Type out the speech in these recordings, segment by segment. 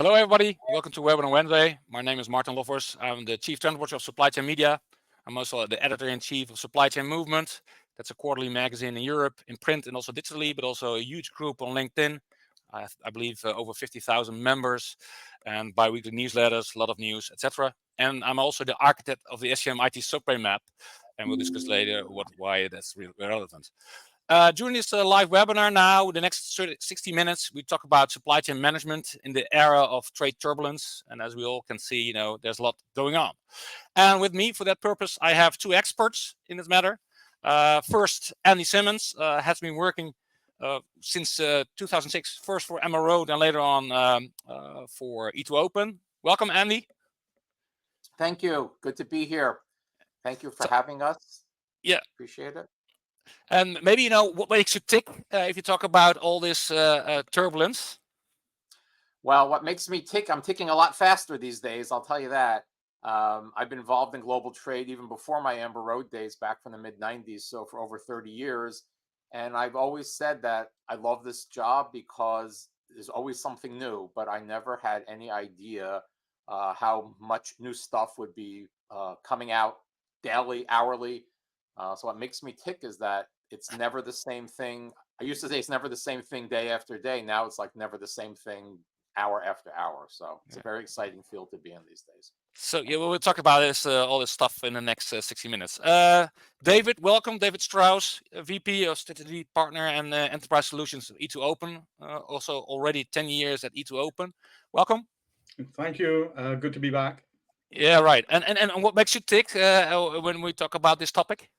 Hello, everybody. Welcome to Webinar Wednesday. My name is Martijn Lofvers. I'm the Chief Trendwatcher of Supply Chain Media. I'm also the Editor-in-Chief of Supply Chain Movement. That's a quarterly magazine in Europe, in print and also digitally, but also a huge group on LinkedIn. I believe over 50,000 members and bi-weekly newsletters, a lot of news, etc. And I'm also the architect of the SCM IT subway map. And we'll discuss later why that's really relevant. During this live webinar now, the next 60 minutes, we talk about supply chain management in the era of trade turbulence. And as we all can see, there's a lot going on. And with me for that purpose, I have two experts in this matter. First, Andy Simmons has been working since 2006, first for MRO, then later on for e2open. Welcome, Andy. Thank you. Good to be here. Thank you for having us. Yeah. Appreciate it. And maybe, what makes you tick if you talk about all this turbulence? Well, what makes me tick, I'm ticking a lot faster these days, I'll tell you that. I've been involved in global trade even before my Amber Road days back from the mid-90s, so for over 30 years. And I've always said that I love this job because there's always something new, but I never had any idea how much new stuff would be coming out daily, hourly. So what makes me tick is that it's never the same thing. I used to say it's never the same thing day after day. Now it's like never the same thing hour after hour. So it's a very exciting field to be in these days. So yeah, we'll talk about this all this stuff in the next 60 minutes. David, welcome. David Strauss, VP of Strategy Partner and Enterprise Solutions of e2open. Also already 10 years at e2open. Welcome. Thank you. Good to be back. Yeah, right. And what makes you tick when we talk about this topic?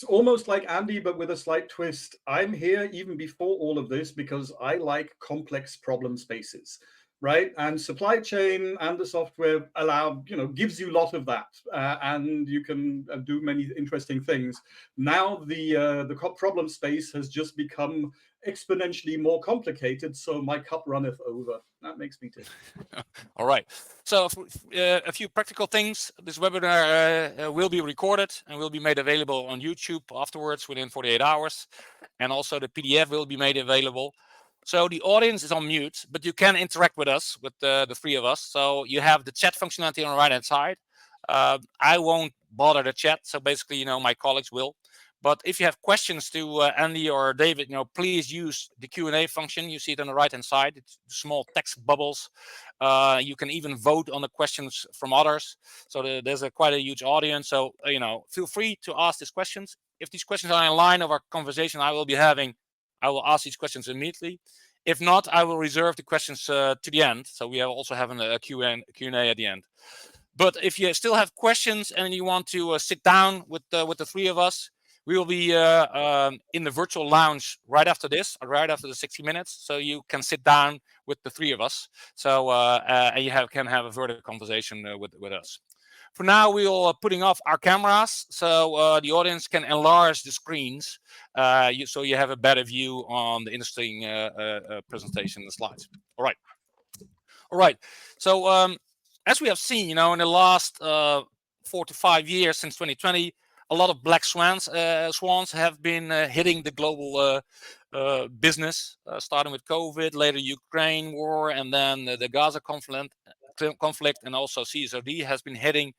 Almost like Andy, but with a slight twist. I'm here even before all of this because I like complex problem spaces, right? And supply chain and the software gives you a lot of that, and you can do many interesting things. Now the problem space has just become exponentially more complicated, so my cup runneth over. That makes me tick. All right. So a few practical things. This webinar will be recorded and will be made available on YouTube afterwards within 48 hours. And also the PDF will be made available. So the audience is on mute, but you can interact with us, with the three of us. So you have the chat functionality on the right-hand side. I won't bother the chat. So basically, my colleagues will. But if you have questions to Andy or David, please use the Q&A function. You see it on the right-hand side. It's small text bubbles. You can even vote on the questions from others. So there's quite a huge audience. So, feel free to ask these questions. If these questions are in line of our conversation I will be having, I will ask these questions immediately. If not, I will reserve the questions to the end. So we are also having a Q&A at the end. But if you still have questions and you want to sit down with the three of us, we will be in the virtual lounge right after this, right after the 60 minutes. So you can sit down with the three of us. So and you can have a further conversation with us. For now, we are putting off our cameras so the audience can enlarge the screens so you have a better view on the interesting presentation and slides. All right. So as we have seen, in the last 4 to 5 years since 2020, a lot of black swans have been hitting the global business, starting with COVID, later Ukraine war, and then the Gaza conflict, and also CSRD has been hitting,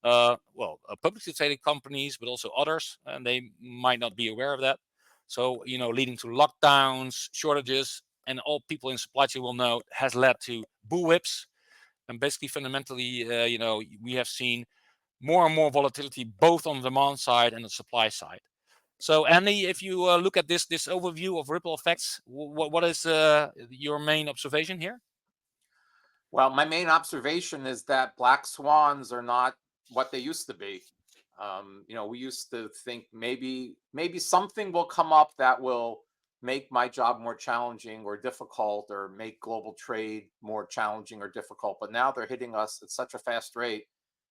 publicly traded companies, but also others, and they might not be aware of that. So, leading to lockdowns, shortages, and all people in supply chain will know has led to bullwhips. And basically, fundamentally, we have seen more and more volatility, both on the demand side and the supply side. So, Andy, if you look at this overview of ripple effects, what is your main observation here? Well, my main observation is that black swans are not what they used to be. We used to think maybe something will come up that will make my job more challenging or difficult, or make global trade more challenging or difficult. But now they're hitting us at such a fast rate.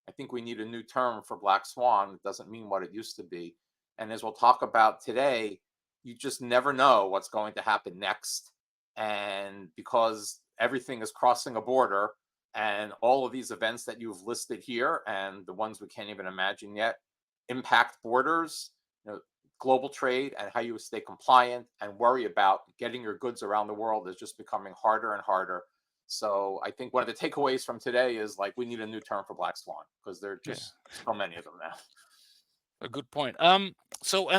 I think we need a new term for black swan. It doesn't mean what it used to be. And as we'll talk about today, you just never know what's going to happen next. And because everything is crossing a border, and all of these events that you've listed here and the ones we can't even imagine yet impact borders, global trade and how you stay compliant and worry about getting your goods around the world is just becoming harder and harder. So I think one of the takeaways from today is like, we need a new term for black swan, because there are just so many of them now. A good point. So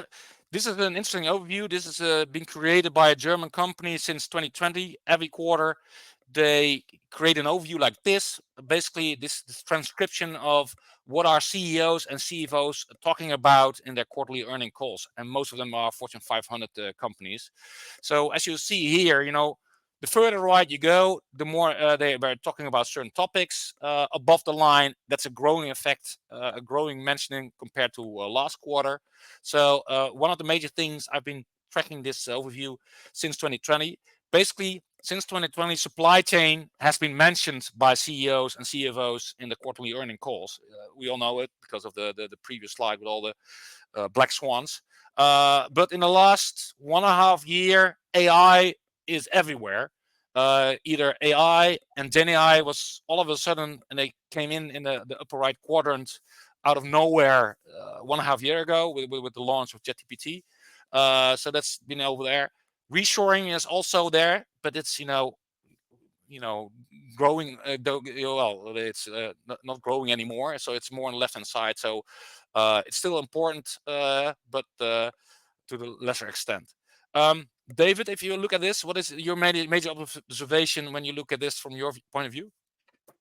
this is an interesting overview. This is been created by a German company since 2020. Every quarter, they create an overview like this. Basically, this transcription of what our CEOs and CFOs are talking about in their quarterly earning calls, and most of them are Fortune 500 companies. So as you see here, the further right you go, the more they were talking about certain topics. Above the line, that's a growing effect, a growing mentioning compared to last quarter. So one of the major things, I've been tracking this overview since 2020. Basically, since 2020, supply chain has been mentioned by CEOs and CFOs in the quarterly earning calls. We all know it because of the previous slide with all the black swans. But in the last 1.5 years, AI is everywhere. Either AI and Gen AI was all of a sudden, and they came in the upper right quadrant out of nowhere 1.5 years ago with the launch of ChatGPT. So that's been over there. Reshoring is also there, but it's growing. It's not growing anymore. So it's more on the left hand side. So it's still important, but to the lesser extent. David, if you look at this, what is your major observation when you look at this from your point of view?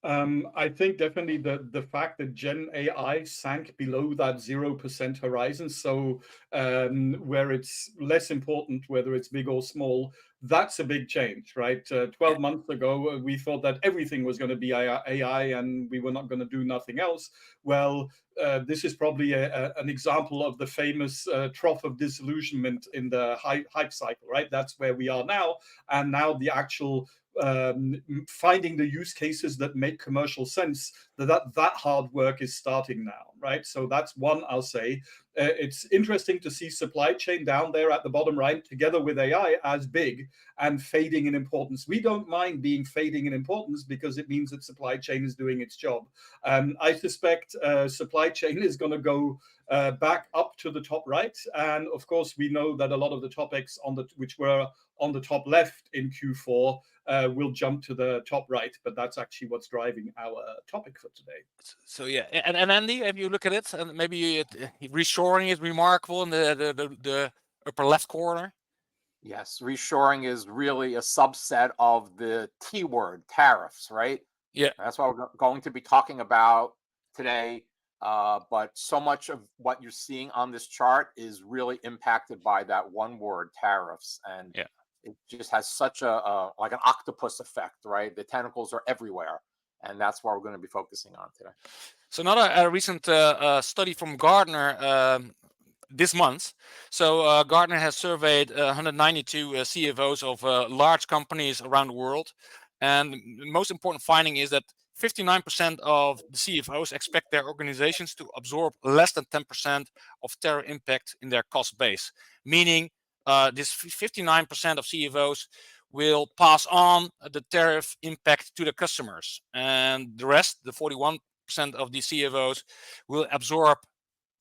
I think definitely the fact that Gen AI sank below that 0% horizon, so where it's less important whether it's big or small, that's a big change, right? 12 months ago, we thought that everything was going to be AI and we were not going to do nothing else. Well, this is probably an example of the famous trough of disillusionment in the hype cycle, right? That's where we are now. And now the actual finding the use cases that make commercial sense, that hard work is starting now, right? So that's one, I'll say. It's interesting to see supply chain down there at the bottom right, together with AI, as big and fading in importance. We don't mind being fading in importance because it means that supply chain is doing its job. I suspect supply chain is going to go back up to the top right. And of course, we know that a lot of the topics which were on the top left in Q4 will jump to the top right, but that's actually what's driving our topic for today. So yeah, and Andy, if you look at it, and maybe reshoring is remarkable in the upper left corner. Yes, reshoring is really a subset of the T word, tariffs, right? Yeah, that's what we're going to be talking about today. But so much of what you're seeing on this chart is really impacted by that one word, tariffs, and it just has such a like an octopus effect, right? The tentacles are everywhere, and that's what we're going to be focusing on today. So another recent study from Gartner this month. So Gartner has surveyed 192 CFOs of large companies around the world, and the most important finding is that 59% of the CFOs expect their organizations to absorb less than 10% of tariff impact in their cost base, meaning this 59% of CFOs will pass on the tariff impact to the customers, and the rest, the 41% of the CFOs, will absorb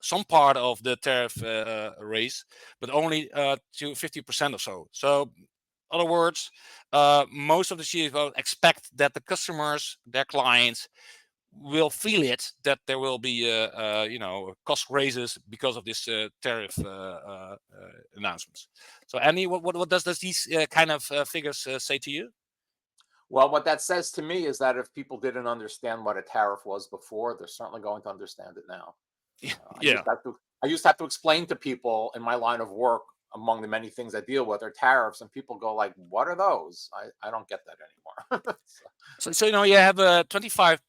some part of the tariff raise, but only to 50% or so. So, in other words, most of the CFOs expect that the customers, their clients, will feel it, that there will be cost raises because of this tariff announcements. So Andy, what does these kind of figures say to you? Well, what that says to me is that if people didn't understand what a tariff was before, they're certainly going to understand it now. I used to have to explain to people in my line of work, among the many things I deal with, are tariffs, and people go like, what are those? I don't get that anymore. So you have a 25%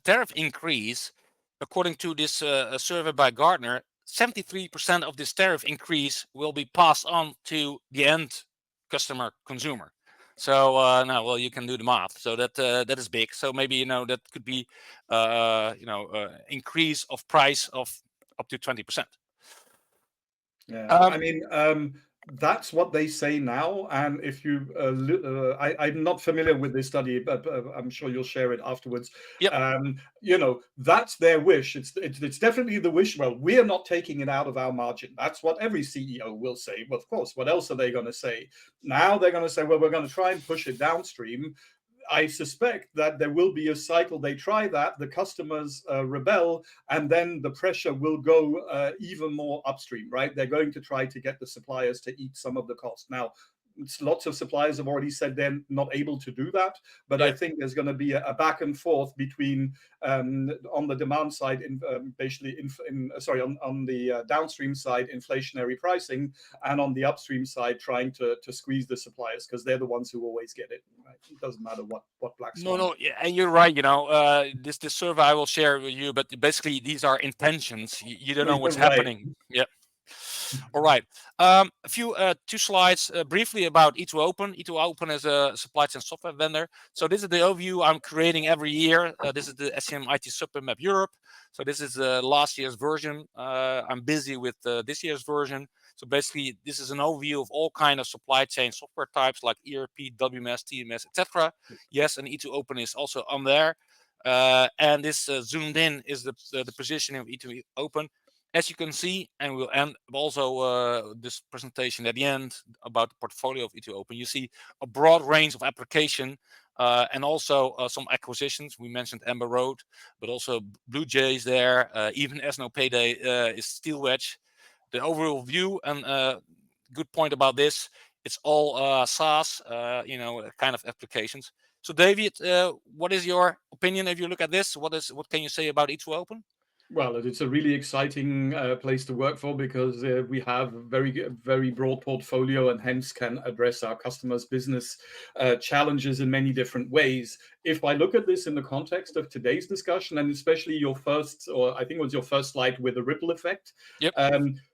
tariff increase. According to this survey by Gartner, 73% of this tariff increase will be passed on to the end customer, consumer. So now, well, you can do the math. So that is big. So maybe that could be increase of price of up to 20%. Yeah, I mean, That's what they say now. And if you, I'm not familiar with this study, but I'm sure you'll share it afterwards. Yep. That's their wish. It's definitely the wish. Well, we're not taking it out of our margin. That's what every CEO will say. Well, of course, what else are they going to say? Now they're going to say, well, we're going to try and push it downstream. I suspect that there will be a cycle. They try that, the customers rebel, and then the pressure will go even more upstream, right? They're going to try to get the suppliers to eat some of the cost. Now, lots of suppliers have already said they're not able to do that, but I think there's going to be a back and forth between on the demand side, on the downstream side, inflationary pricing, and on the upstream side, trying to squeeze the suppliers because they're the ones who always get it. Right? It doesn't matter what Black Swan. No, yeah, and you're right. This survey I will share with you, but basically these are intentions. You don't know what's happening. Yeah. All right. Two slides briefly about e2open. e2open is a supply chain software vendor. So this is the overview I'm creating every year. This is the SCM IT Subway Map Europe. So this is last year's version. I'm busy with this year's version. So basically, this is an overview of all kind of supply chain software types like ERP, WMS, TMS, etc. Yes, and e2open is also on there. And this zoomed in is the positioning of e2open. As you can see, and we'll end also this presentation at the end about the portfolio of e2open. You see a broad range of application and also some acquisitions. We mentioned Amber Road, but also Blue Jays there. Even Esno Payday is Steel Wedge. The overall view and good point about this, it's all SaaS, kind of applications. So David, what is your opinion if you look at this? What can you say about e2open? Well, it's a really exciting place to work for because we have a very broad portfolio and hence can address our customers' business challenges in many different ways. If I look at this in the context of today's discussion, and especially your first, or I think it was your first slide with the ripple effect, yep.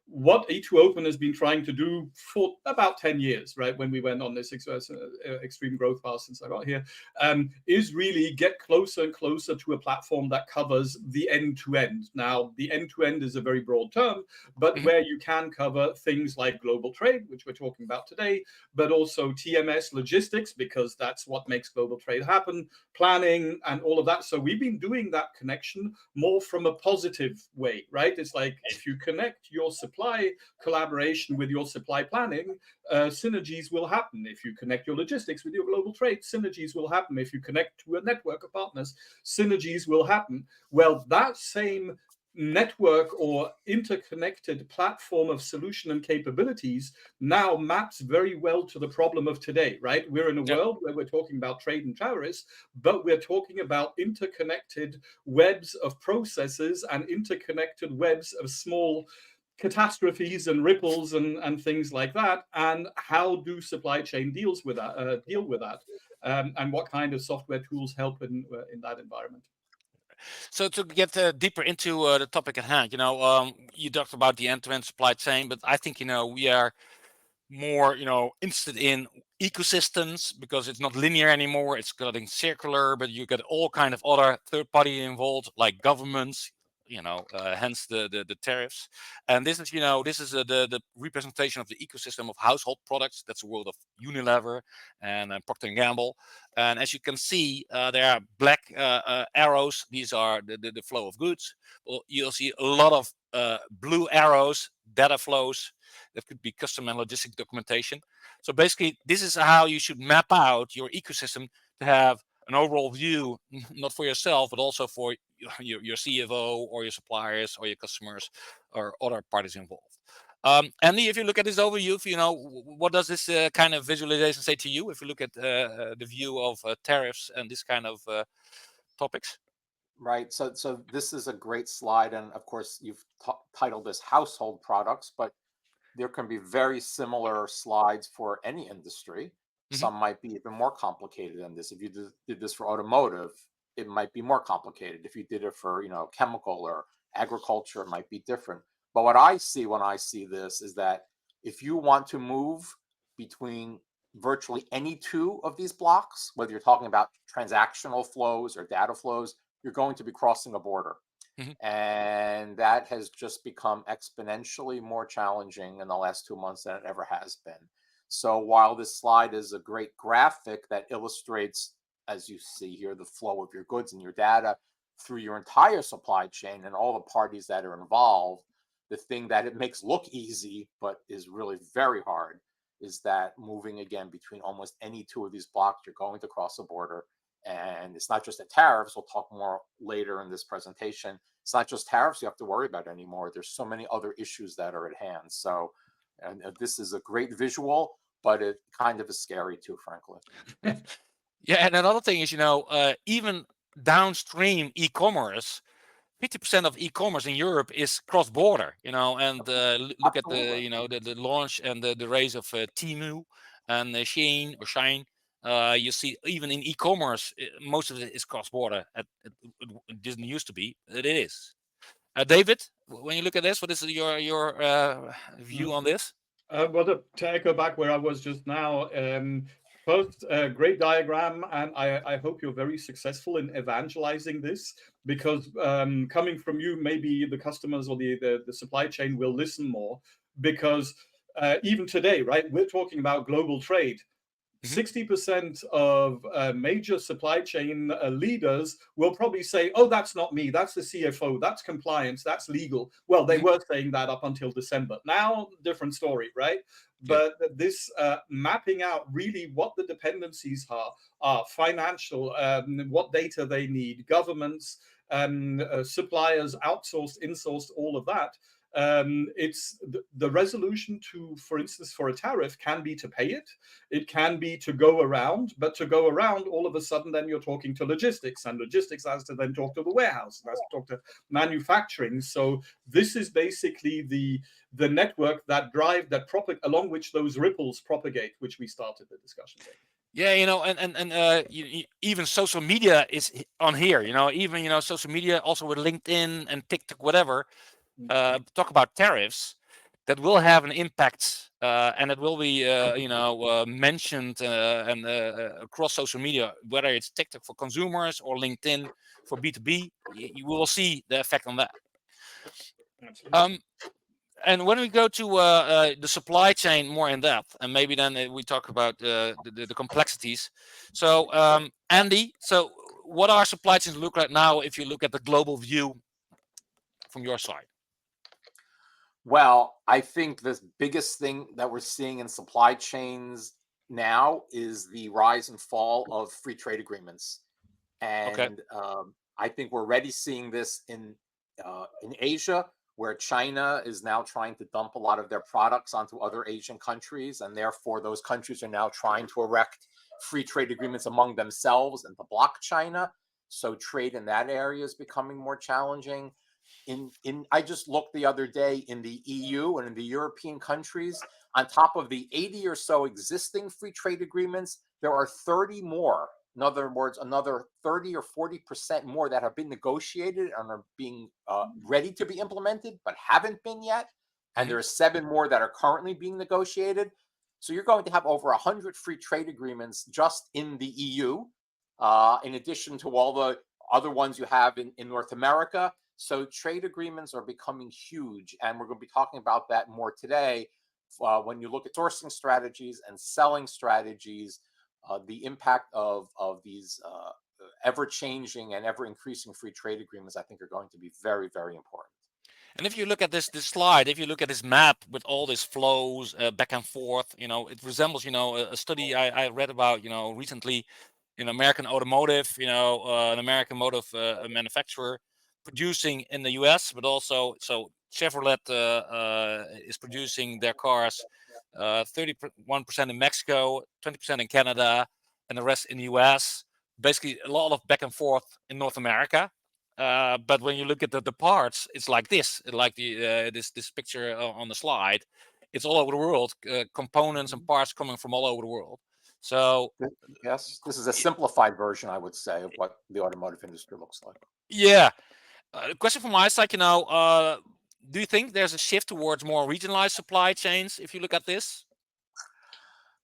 What e2open has been trying to do for about 10 years, right, when we went on this extreme growth path since I got here, is really get closer and closer to a platform that covers the end-to-end. Now, the end-to-end is a very broad term, but where you can cover things like global trade, which we're talking about today, but also TMS logistics, because that's what makes global trade happen, planning, and all of that. So we've been doing that connection more from a positive way, right? It's like if you connect your supply collaboration with your supply planning, synergies will happen. If you connect your logistics with your global trade, synergies will happen. If you connect to a network of partners, synergies will happen. Well, that same network or interconnected platform of solution and capabilities now maps very well to the problem of today, right? We're in a world where we're talking about trade and tariffs, but we're talking about interconnected webs of processes and interconnected webs of small catastrophes and ripples and things like that. And how do supply chain deal with that? And what kind of software tools help in that environment? So to get deeper into the topic at hand, you talked about the end-to-end supply chain, but I think we are more interested in ecosystems because it's not linear anymore. It's getting circular, but you get all kind of other third party involved, like governments. Hence the tariffs. And this is the representation of the ecosystem of household products. That's the world of Unilever and Procter & Gamble. And as you can see, there are black arrows. These are the flow of goods. Well, you'll see a lot of blue arrows, data flows. That could be custom and logistic documentation. So basically, this is how you should map out your ecosystem to have an overall view, not for yourself, but also for your CFO or your suppliers or your customers or other parties involved. Andy, if you look at this overview, what does this kind of visualization say to you? If you look at the view of tariffs and this kind of topics. Right. So this is a great slide. And of course, you've titled this household products, but there can be very similar slides for any industry. Some might be even more complicated than this. If you did this for automotive, it might be more complicated. If you did it for, chemical or agriculture, it might be different. But what I see when I see this is that if you want to move between virtually any two of these blocks, whether you're talking about transactional flows or data flows, you're going to be crossing a border. And that has just become exponentially more challenging in the last 2 months than it ever has been. So while this slide is a great graphic that illustrates, as you see here, the flow of your goods and your data through your entire supply chain and all the parties that are involved, the thing that it makes look easy, but is really very hard, is that moving again between almost any two of these blocks, you're going to cross a border. And it's not just the tariffs. We'll talk more later in this presentation. It's not just tariffs you have to worry about anymore. There's so many other issues that are at hand. So, and this is a great visual, but it kind of is scary too, frankly. Yeah, and another thing is, even downstream e-commerce, 50% of e-commerce in Europe is cross-border, and look at Absolutely. the launch and the rise of Temu and Shein or Shine. You see, even in e-commerce, most of it is cross-border. It didn't used to be, it is. David, when you look at this, what is your view on this? Well, to echo back where I was just now, first, great diagram, and I hope you're very successful in evangelizing this, because coming from you, maybe the customers or the supply chain will listen more, because even today, right, we're talking about global trade. 60% of major supply chain leaders will probably say, oh, that's not me, that's the CFO, that's compliance, that's legal. Well, they were saying that up until December. Now, different story, right? But this mapping out really what the dependencies are financial, what data they need, governments, suppliers, outsourced, insourced, all of that. It's the resolution to, for instance, for a tariff can be to pay it. It can be to go around, but to go around, all of a sudden, then you're talking to logistics, and logistics has to then talk to the warehouse, and has to talk to manufacturing. So this is basically the network that along which those ripples propagate, which we started the discussion with. Yeah, and even social media is on here. Even social media also with LinkedIn and TikTok, whatever. Talk about tariffs that will have an impact, and it will be mentioned and across social media, whether it's TikTok for consumers or LinkedIn for B2B. You will see the effect on that. Absolutely. And when we go to the supply chain more in depth, and maybe then we talk about the complexities. So Andy, so what are supply chains look like now if you look at the global view from your side? Well, I think the biggest thing that we're seeing in supply chains now is the rise and fall of free trade agreements. And I think we're already seeing this in Asia, where China is now trying to dump a lot of their products onto other Asian countries, and therefore those countries are now trying to erect free trade agreements among themselves and to block China. So trade in that area is becoming more challenging. I just looked the other day in the EU and in the European countries, on top of the 80 or so existing free trade agreements, there are 30 more. In other words, another 30 or 40% more that have been negotiated and are being ready to be implemented, but haven't been yet. And there are 7 more that are currently being negotiated. So you're going to have over 100 free trade agreements just in the EU, in addition to all the other ones you have in North America. So trade agreements are becoming huge, and we're going to be talking about that more today. When you look at sourcing strategies and selling strategies, the impact of these ever-changing and ever-increasing free trade agreements, I think, are going to be very, very important. And if you look at this slide, if you look at this map with all these flows back and forth, it resembles, a study I read about, recently in American automotive, an American motive manufacturer producing in the US, but also, so Chevrolet is producing their cars 31% in Mexico, 20% in Canada, and the rest in the US. Basically, a lot of back and forth in North America. But when you look at the parts, it's like this, like this picture on the slide. It's all over the world, components and parts coming from all over the world. So yes, this is a simplified version, I would say, of what the automotive industry looks like. Yeah. Question from my side, do you think there's a shift towards more regionalized supply chains if you look at this?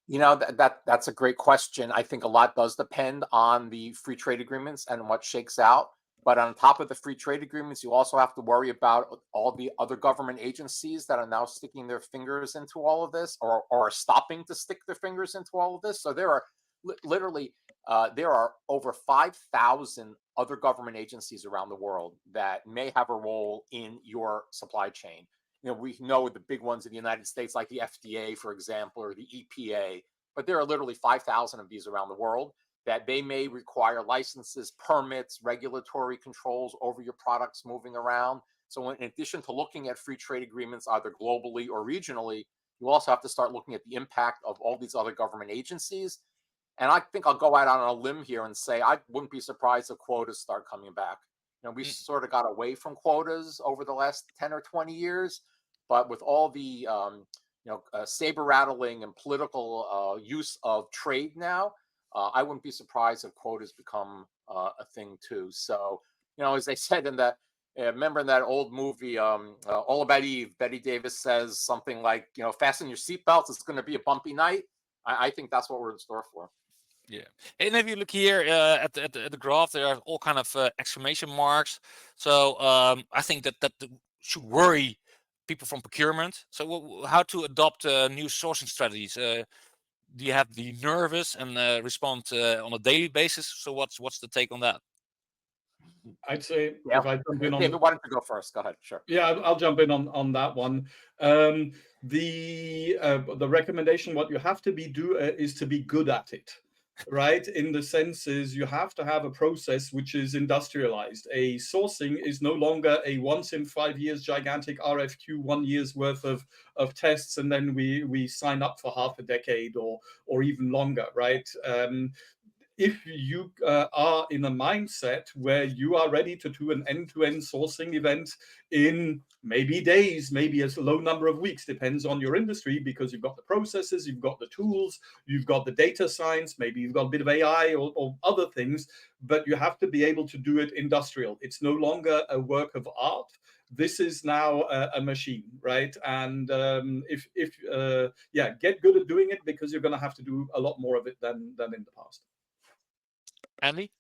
That's a great question. I think a lot does depend on the free trade agreements and what shakes out. But on top of the free trade agreements, you also have to worry about all the other government agencies that are now sticking their fingers into all of this, or are stopping to stick their fingers into all of this. So there are literally there are over 5,000 other government agencies around the world that may have a role in your supply chain. We know the big ones in the United States, like the FDA, for example, or the EPA, but there are literally 5,000 of these around the world that they may require licenses, permits, regulatory controls over your products moving around. So in addition to looking at free trade agreements, either globally or regionally, you also have to start looking at the impact of all these other government agencies. And I think I'll go out on a limb here and say I wouldn't be surprised if quotas start coming back. We sort of got away from quotas over the last 10 or 20 years, but with all the saber rattling and political use of trade now, I wouldn't be surprised if quotas become a thing too. So, as they said in that, remember in that old movie, All About Eve, Betty Davis says something like, fasten your seatbelts, it's going to be a bumpy night. I think that's what we're in store for. Yeah, and if you look here at the graph, there are all kind of exclamation marks. So I think that should worry people from procurement. So how to adopt new sourcing strategies? Do you have to be nervous and respond on a daily basis? So what's the take on that? I'd say if I jump in on David, why don't you go first? Go ahead. Sure. Yeah, I'll jump in on that one. The recommendation, what you have to do is to be good at it, right? In the sense is you have to have a process which is industrialized. A sourcing is no longer a once in 5 years gigantic RFQ, 1 year's worth of tests, and then we sign up for half a decade or even longer, right? If you are in a mindset where you are ready to do an end-to-end sourcing event in maybe days, maybe a low number of weeks, depends on your industry, because you've got the processes, you've got the tools, you've got the data science, maybe you've got a bit of AI or other things, but you have to be able to do it industrial. It's no longer a work of art. This is now a machine, right? And get good at doing it, because you're going to have to do a lot more of it than in the past. Andy?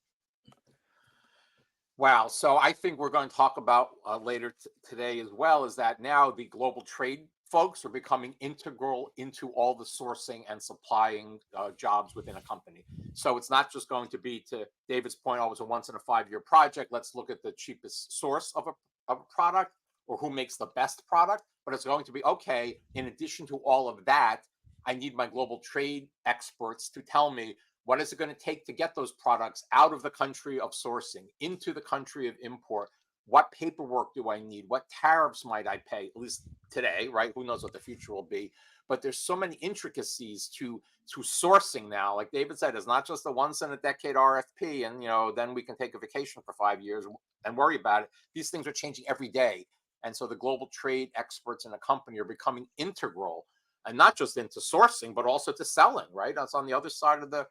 Wow. So I think we're going to talk about later today as well, is that now the global trade folks are becoming integral into all the sourcing and supplying jobs within a company. So it's not just going to be, to David's point, always a once in a 5-year project. Let's look at the cheapest source of a product, or who makes the best product. But it's going to be, okay, in addition to all of that, I need my global trade experts to tell me, what is it going to take to get those products out of the country of sourcing into the country of import? What paperwork do I need? What tariffs might I pay? At least today, right? Who knows what the future will be? But there's so many intricacies to sourcing now. Like David said, it's not just a once in a decade RFP, and then we can take a vacation for 5 years and worry about it. These things are changing every day, and so the global trade experts in a company are becoming integral, and not just into sourcing, but also to selling. Right? That's on the other side of the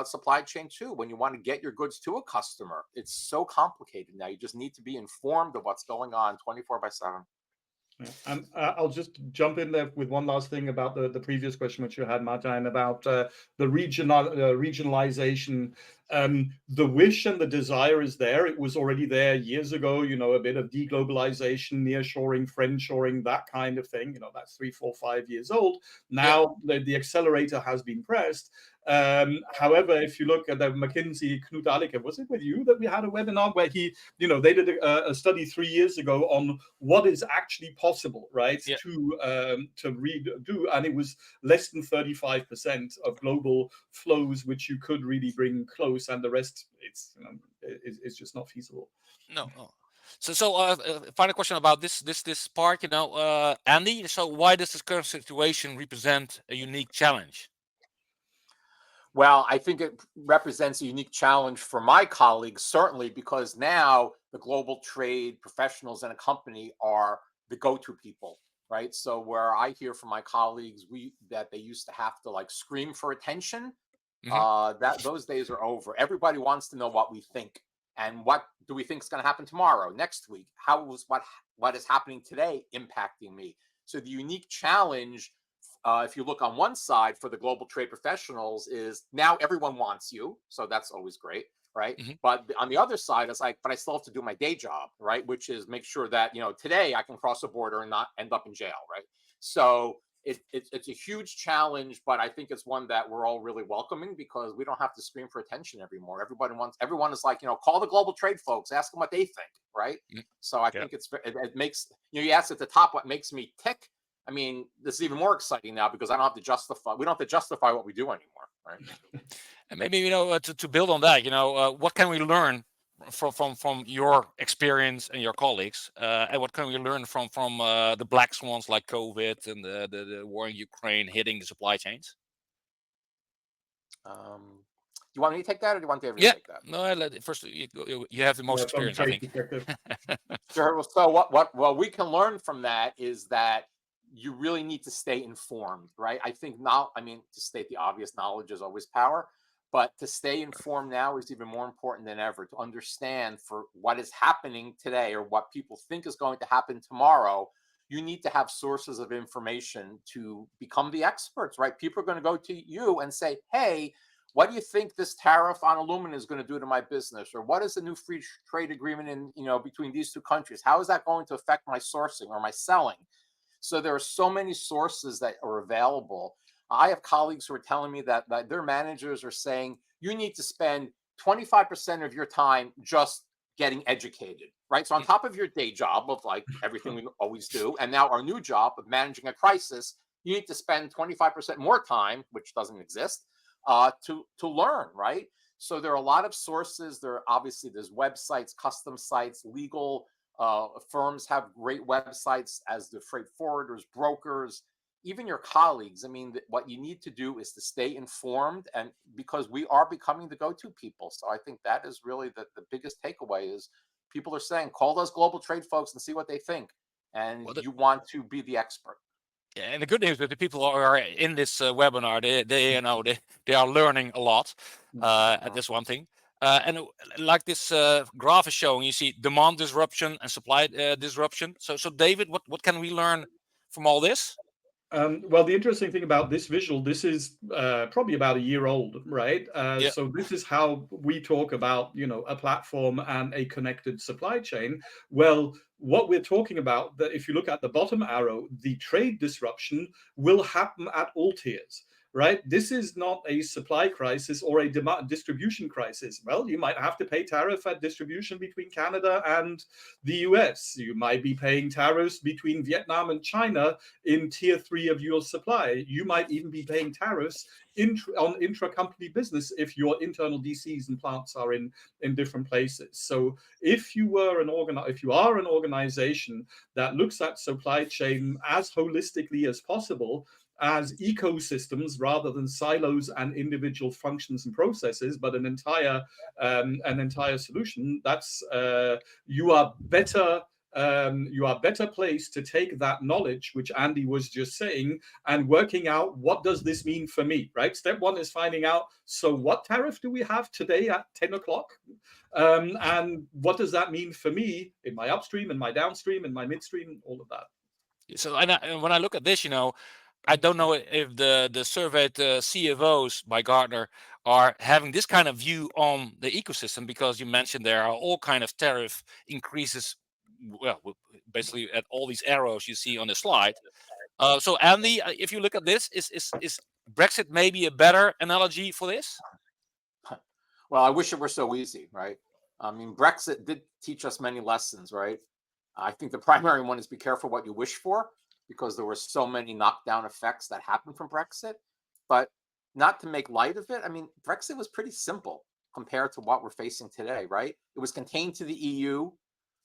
supply chain too. When you want to get your goods to a customer, it's so complicated now. You just need to be informed of what's going on 24/7. Yeah. And I'll just jump in there with one last thing about the previous question which you had, Martijn, about the regionalization. The wish and the desire is there. It was already there years ago, a bit of deglobalization, nearshoring, friendshoring, that kind of thing. That's 3, 4, 5 years old. Now the accelerator has been pressed. However, if you look at the McKinsey, Knut Alike, was it with you that we had a webinar where they did a study 3 years ago on what is actually possible, right? To redo, and it was less than 35% of global flows which you could really bring close, and the rest it's just not feasible. No. So final question about this part, Andy. So why does this current situation represent a unique challenge? Well, I think it represents a unique challenge for my colleagues, certainly, because now the global trade professionals in a company are the go-to people, right? So where I hear from my colleagues that they used to have to scream for attention, that those days are over. Everybody wants to know what we think, and what do we think is going to happen tomorrow, next week? How was what is happening today impacting me? So the unique challenge if you look on one side for the global trade professionals is now everyone wants you. So that's always great, right? Mm-hmm. But on the other side, it's like, but I still have to do my day job, right? Which is make sure that, today I can cross a border and not end up in jail, right? So it's a huge challenge, but I think it's one that we're all really welcoming because we don't have to scream for attention anymore. Everyone is like, call the global trade folks, ask them what they think, right? So I think it makes, you asked at the top what makes me tick. I mean, this is even more exciting now because we don't have to justify what we do anymore, right? And maybe, to build on that, what can we learn from your experience and your colleagues, and what can we learn from the black swans like COVID and the war in Ukraine hitting the supply chains? Do you want me to take that, or do you want David to take that? No, first you have the most experience, I think. Sure. So what we can learn from that is that you really need to stay informed, right? I think to state the obvious, knowledge is always power, but to stay informed now is even more important than ever, to understand for what is happening today or what people think is going to happen tomorrow. You need to have sources of information to become the experts, right? People are going to go to you and say, hey, what do you think this tariff on aluminum is going to do to my business? Or what is the new free trade agreement between these two countries? How is that going to affect my sourcing or my selling? So there are so many sources that are available. I have colleagues who are telling me that their managers are saying, you need to spend 25% of your time just getting educated, right? So on top of your day job of like everything we always do, and now our new job of managing a crisis, you need to spend 25% more time, which doesn't exist, to learn, right? So there are a lot of sources. There's websites, custom sites, legal firms have great websites, as the freight forwarders, brokers, even your colleagues. I mean, what you need to do is to stay informed, and because we are becoming the go-to people. So I think that is really the biggest takeaway is people are saying, call those global trade folks and see what they think. And you want to be the expert. Yeah, and the good news is that the people who are in this webinar, they are learning a lot. That's one thing. And like this graph is showing, you see demand disruption and supply disruption. So David, what can we learn from all this? Well, the interesting thing about this visual, this is probably about a year old, right? So this is how we talk about, a platform and a connected supply chain. Well, what we're talking about, that if you look at the bottom arrow, the trade disruption will happen at all tiers. Right? This is not a supply crisis or a demand distribution crisis. Well, you might have to pay tariff at distribution between Canada and the US. You might be paying tariffs between Vietnam and China in tier 3 of your supply. You might even be paying tariffs on intra-company business if your internal DCs and plants are in different places. So if you are an organization that looks at supply chain as holistically as possible, as ecosystems rather than silos and individual functions and processes, but an entire solution, that's you are better placed to take that knowledge, which Andy was just saying, and working out what does this mean for me, right? Step one is finding out, so what tariff do we have today at 10 o'clock? And what does that mean for me in my upstream, in my downstream, in my midstream, all of that. So and when I look at this, I don't know if the surveyed CFOs by Gartner are having this kind of view on the ecosystem, because you mentioned there are all kind of tariff increases. Well, basically at all these arrows you see on the slide. So Andy, if you look at this, is Brexit maybe a better analogy for this? Well, I wish it were so easy, right? I mean, Brexit did teach us many lessons, right? I think the primary one is be careful what you wish for, because there were so many knockdown effects that happened from Brexit. But not to make light of it, I mean, Brexit was pretty simple compared to what we're facing today, right? It was contained to the EU.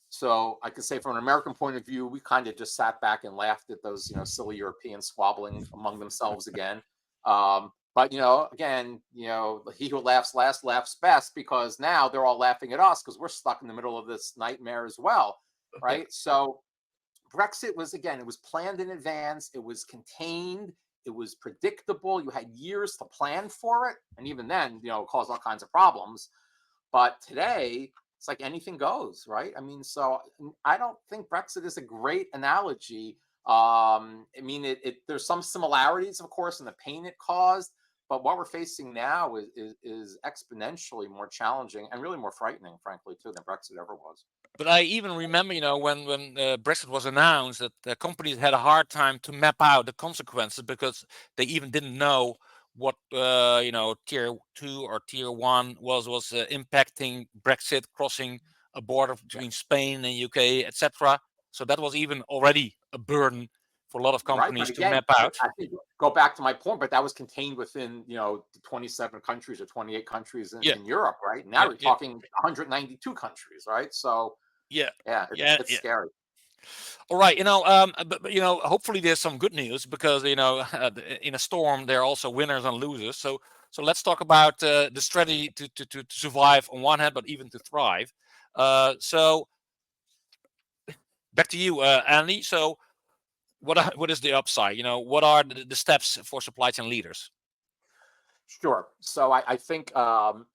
So I could say from an American point of view, we kind of just sat back and laughed at those, silly Europeans squabbling among themselves again. But, again, he who laughs last laughs best, because now they're all laughing at us because we're stuck in the middle of this nightmare as well, right? So Brexit was, again, it was planned in advance. It was contained. It was predictable. You had years to plan for it. And even then, it caused all kinds of problems. But today, it's like anything goes, right? I mean, so I don't think Brexit is a great analogy I mean, there's some similarities, of course, in the pain it caused, but what we're facing now is exponentially more challenging and really more frightening, frankly, too, than Brexit ever was. But I even remember, when Brexit was announced, that the companies had a hard time to map out the consequences because they even didn't know what tier 2 or tier 1 was impacting Brexit, crossing a border between Spain and UK, etc. So that was even already a burden for a lot of Right, but companies to again, map out. I think go back to my point, but that was contained within 27 countries or 28 countries in Europe, right? Now you're talking 192 countries, right? So yeah, it's scary. All right, but hopefully there's some good news because in a storm there are also winners and losers. So let's talk about the strategy to survive on one hand, but even to thrive. So back to you, Andy. So what is the upside? What are the steps for supply chain leaders? Sure. So I think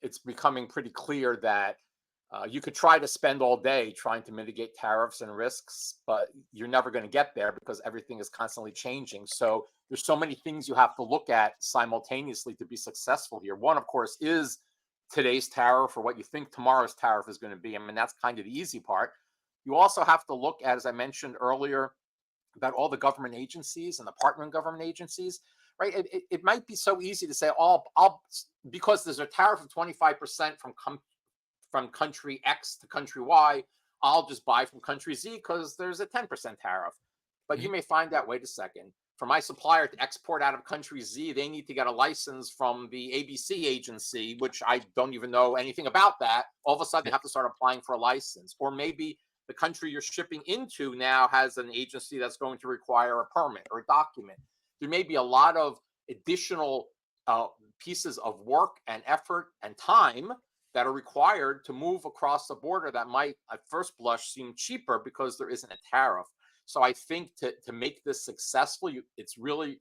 it's becoming pretty clear that you could try to spend all day trying to mitigate tariffs and risks, but you're never going to get there because everything is constantly changing. So there's so many things you have to look at simultaneously to be successful here. One, of course, is today's tariff or what you think tomorrow's tariff is going to be. I mean, that's kind of the easy part. You also have to look at, as I mentioned earlier, about all the government agencies and the partnering government agencies, right? It might be so easy to say, because there's a tariff of 25% from country X to country Y, I'll just buy from country Z because there's a 10% tariff. But you may find out, wait a second, for my supplier to export out of country Z, they need to get a license from the ABC agency, which I don't even know anything about that. All of a sudden, they have to start applying for a license. Or maybe the country you're shipping into now has an agency that's going to require a permit or a document. There may be a lot of additional pieces of work and effort and time that are required to move across the border that might at first blush seem cheaper because there isn't a tariff. So I think to make this successful, it's really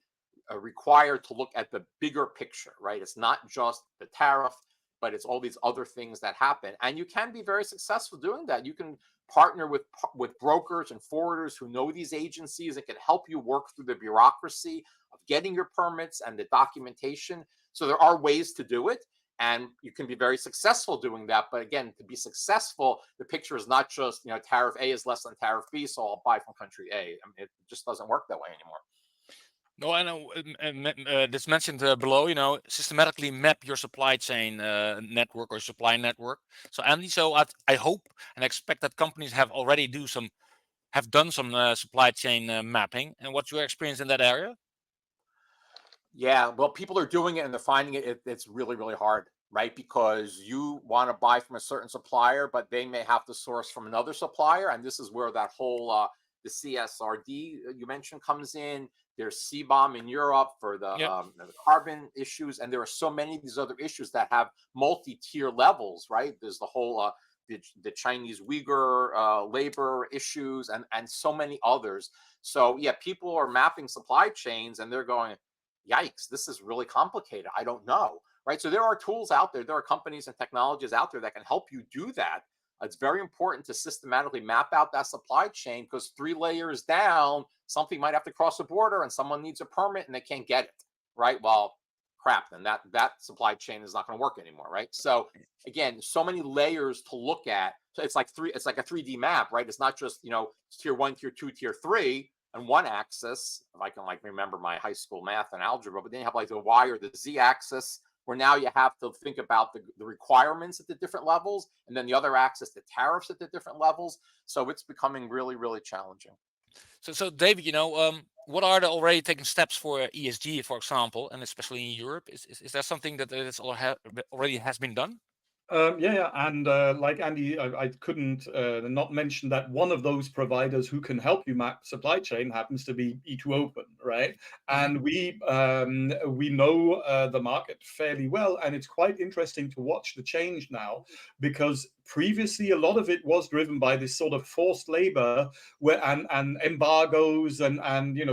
required to look at the bigger picture, right? It's not just the tariff, but it's all these other things that happen. And you can be very successful doing that. You can partner with brokers and forwarders who know these agencies and can help you work through the bureaucracy of getting your permits and the documentation. So there are ways to do it. And you can be very successful doing that. But again, to be successful, the picture is not just, tariff A is less than tariff B, so I'll buy from country A. I mean, it just doesn't work that way anymore. No, I know. This mentioned below, systematically map your supply chain network or supply network. So Andy, I hope and expect that companies have already done some supply chain mapping. And what's your experience in that area? Yeah, well, people are doing it and they're finding it's really, really hard, right? Because you want to buy from a certain supplier, but they may have to source from another supplier. And this is where that whole the CSRD you mentioned comes in. There's CBOM in Europe for the carbon issues. And there are so many of these other issues that have multi-tier levels, right? There's the whole the Chinese Uyghur labor issues and so many others. So yeah, people are mapping supply chains and they're going, yikes, this is really complicated. I don't know, right? So there are tools out there. There are companies and technologies out there that can help you do that. It's very important to systematically map out that supply chain because 3 layers down, something might have to cross the border and someone needs a permit and they can't get it, right? Well, crap, then that supply chain is not going to work anymore, right? So again, so many layers to look at. So it's like a 3D map, right? It's not just, tier 1, tier 2, tier 3. On one axis, if I can remember my high school math and algebra, but then you have the Y or the Z axis, where now you have to think about the requirements at the different levels, and then the other axis, the tariffs at the different levels. So it's becoming really, really challenging. So David, what are the already taken steps for ESG, for example, and especially in Europe? Is there something that already has been done? And like Andy, I couldn't not mention that one of those providers who can help you map supply chain happens to be e2open, right? And we know the market fairly well, and it's quite interesting to watch the change now, because previously a lot of it was driven by this sort of forced labor and embargoes and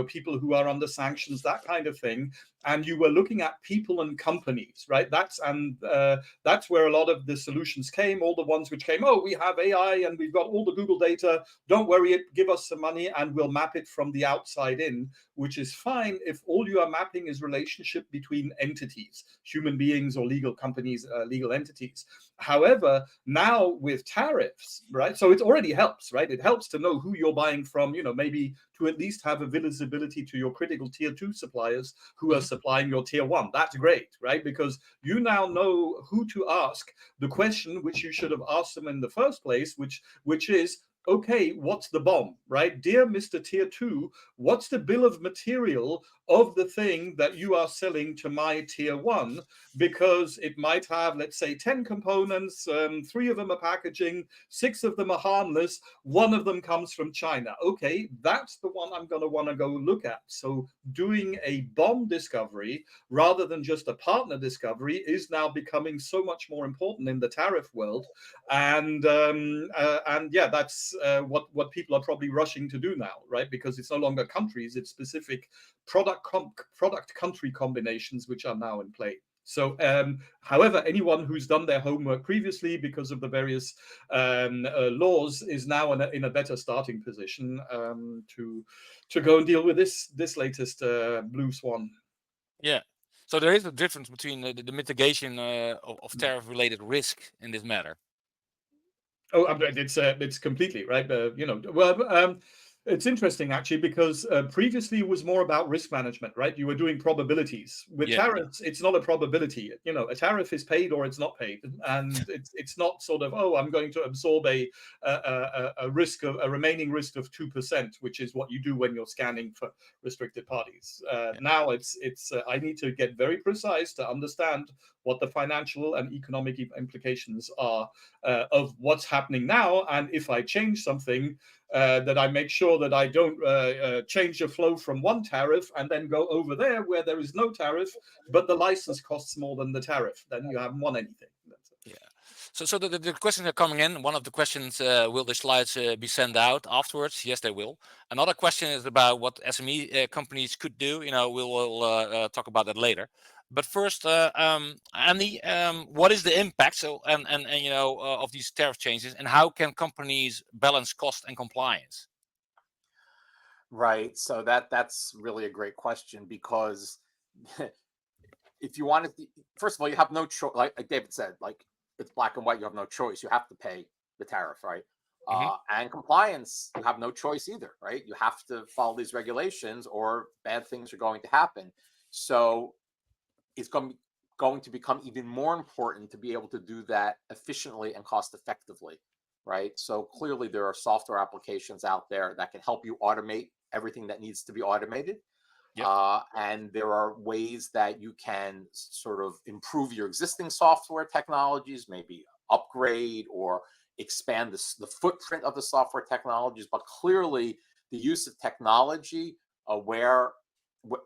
people who are under sanctions, that kind of thing. and you were looking at people and companies, right? That's where a lot of the solutions came. All the ones which came, oh, we have AI and we've got all the Google data. Don't worry, give us some money and we'll map it from the outside in, which is fine if all you are mapping is relationship between entities, human beings or legal companies, legal entities. However, now with tariffs, right? So it already helps, right? It helps to know who you're buying from, maybe to at least have a visibility to your critical tier 2 suppliers who are supplying your tier 1. That's great, right? Because you now know who to ask the question which you should have asked them in the first place, which is, okay, what's the BOM, right? Dear Mr. Tier 2, what's the bill of material of the thing that you are selling to my Tier 1? Because it might have, let's say, 10 components, 3 of them are packaging, 6 of them are harmless, 1 of them comes from China. Okay, that's the one I'm going to want to go look at. So doing a BOM discovery rather than just a partner discovery is now becoming so much more important in the tariff world. And yeah, that's what people are probably rushing to do now, right? Because it's no longer countries, it's specific product country combinations which are now in play. So, however, anyone who's done their homework previously because of the various laws is now in a better starting position to go and deal with this latest blue swan. Yeah. So there is a difference between the mitigation of tariff-related risk in this matter. Oh, it's completely right. It's interesting actually because previously it was more about risk management, right? You were doing probabilities. With tariffs, it's not a probability. A tariff is paid or it's not paid, and it's not sort of, oh, I'm going to absorb a remaining risk of 2%, which is what you do when you're scanning for restricted parties. Now it's I need to get very precise to understand what the financial and economic implications are of what's happening now, and if I change something, that I make sure that I don't change the flow from one tariff and then go over there where there is no tariff, but the license costs more than the tariff. Then you haven't won anything. Yeah. So the questions are coming in. One of the questions, will the slides be sent out afterwards? Yes, they will. Another question is about what SME companies could do. We'll talk about that later. But first, Andy, what is the impact of these tariff changes, and how can companies balance cost and compliance? Right. So that's really a great question, because if you want to, first of all, you have no choice. Like David said, like it's black and white. You have no choice. You have to pay the tariff, right? And compliance, you have no choice either, right? You have to follow these regulations or bad things are going to happen. So it's going to become even more important to be able to do that efficiently and cost effectively, right? So clearly there are software applications out there that can help you automate everything that needs to be automated. And there are ways that you can sort of improve your existing software technologies, maybe upgrade or expand the footprint of the software technologies. But clearly the use of technology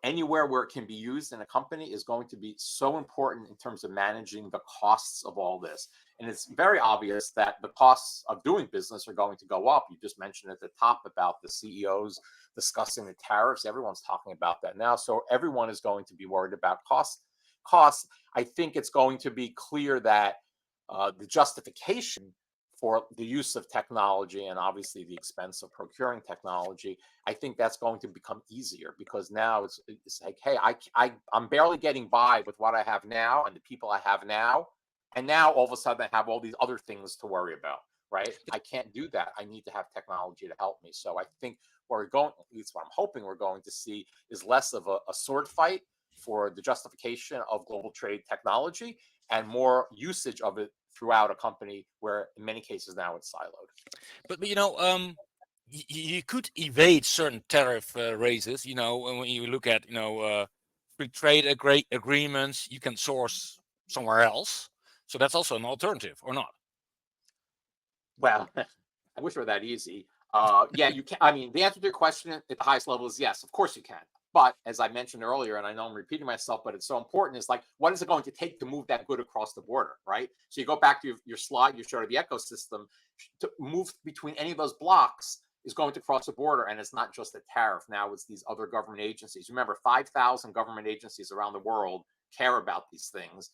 anywhere where it can be used in a company is going to be so important in terms of managing the costs of all this. And it's very obvious that the costs of doing business are going to go up. You just mentioned at the top about the CEOs discussing the tariffs. Everyone's talking about that now. So everyone is going to be worried about costs. I think it's going to be clear that the justification for the use of technology and obviously the expense of procuring technology, I think that's going to become easier, because now it's like, hey, I'm barely getting by with what I have now and the people I have now. And now all of a sudden I have all these other things to worry about, right? I can't do that. I need to have technology to help me. So I think where we're going, at least what I'm hoping we're going to see, is less of a sword fight for the justification of global trade technology and more usage of it throughout a company, where in many cases now it's siloed. But you could evade certain tariff raises. When you look at free trade agreements, you can source somewhere else. So that's also an alternative, or not? Well, I wish it were that easy. Yeah, you can. I mean, the answer to your question at the highest level is yes, of course you can. But as I mentioned earlier, and I know I'm repeating myself, but it's so important, is like, what is it going to take to move that good across the border, right? So you go back to your slide you showed of the ecosystem, to move between any of those blocks, is going to cross the border, and it's not just a tariff. Now it's these other government agencies. Remember, 5,000 government agencies around the world care about these things.